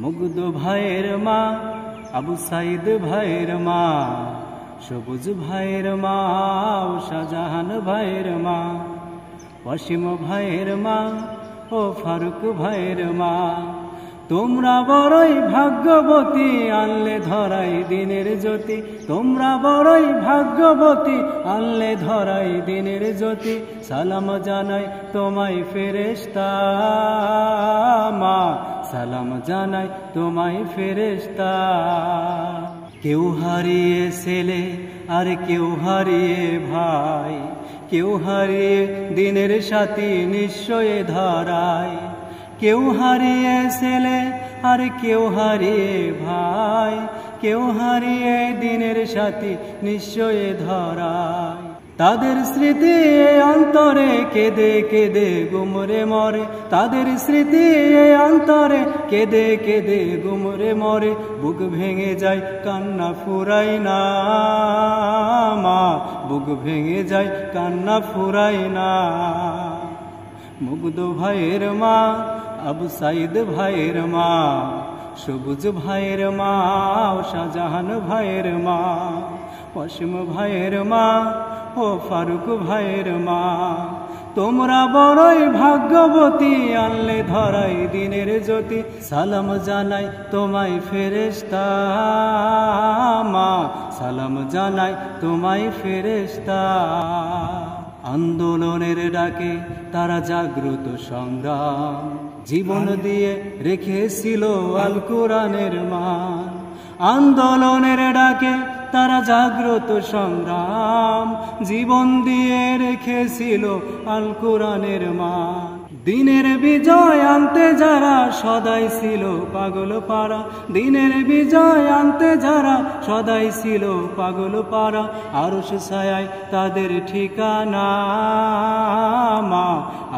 মুগ্ধ ভাইয়ের মা, আবু সাইদ ভাইয়ের মা, সবুজ ভাইয়ের মা, শাহজাহান ভাইয়ের মা, ওয়াসিম ভাইয়ের মা ও ফারুক ভাইয়ের মা। তোমরা বড়ই ভাগ্যবতী, আনলে ধরাই দিনের জ্যোতি। তোমরা বড়ই ভাগ্যবতী, আনলে ধরাই দিনের জ্যোতি। সালাম জানাই তোমায় ফেরেশতা মা, সালাম জানাই তোমায় ফেরেশতা। কেউ হারিয়ে ছেলে আর কেউ হারিয়ে ভাই, কেউ হারিয়ে দিনের সাথী নিশ্চয় ধরায়। কেউ হারিয়ে ছেলে আর কেউ হারিয়ে ভাই, কেউ হারিয়ে দিনের সাথী নিশ্চয় ধরায়। তাদের স্মৃতি অন্তরে কেঁদে কেঁদে গুমরে মরে, তাদের স্মৃতি অন্তরে কেঁদে কেঁদে গুমরে মরে। বুক ভেঙে যায় কান্না ফুরাই না মা, বুক ভেঙে যায় কান্না ফুরাই না। মুগ্ধ ভাইয়ের মা, আবু সাইদ ভাইয়ের মা, সবুজ ভাইয়ের মা, শাহজাহান ভাইয়ের মা, ওয়াসিম ভাইয়ের মা ও ফারুক ভাইয়ের মা। তোমরা বড়ই ভাগ্যবতী, আনলে ধরাই দিনের জ্যোতি। সালাম জানাই তোমায় ফেরেশতা মা, সালাম জানাই তোমায় ফেরেশতা। আন্দোলনের ডাকে তারা জাগ্রত সংগ্রাম, জীবন দিয়ে রেখেছিল আল কোরআনের মান। আন্দোলনের ডাকে তারা জাগ্রত সংগ্রাম, জীবন দিয়ে রেখেছিল আল কোরআনের মান। দিনের বিজয় আনতে যারা সদাই ছিল পাগল পাড়া, দিনের বিজয় আনতে যারা সদাই ছিল পাগল পাড়া। আরশ ছায়ায় তাদের ঠিকানা মা,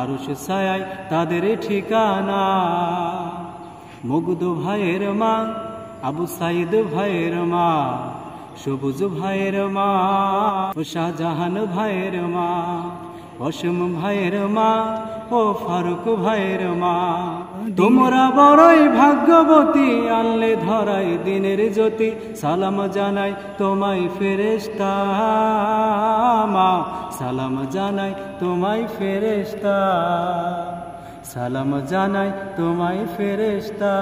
আরশ ছায়ায় তাদের ঠিকানা। মুগ্ধ ভাইয়ের মা, আবু সাইদ ভাইয়ের মা, সবুজ ভাইয়ের মা, শাহজাহান ভাইয়ের মা, ওয়াসিম ভাইয়ের মা ও ফারুক ভাইয়ের মা। তোমরা বড়ই ভাগ্যবতী, আনলে ধরাই দিনের জ্যোতি। সালাম জানাই তোমায় ফেরেশতা মা, সালাম জানাই তোমায় ফেরেশতা, সালাম জানাই তোমায় ফেরেশতা।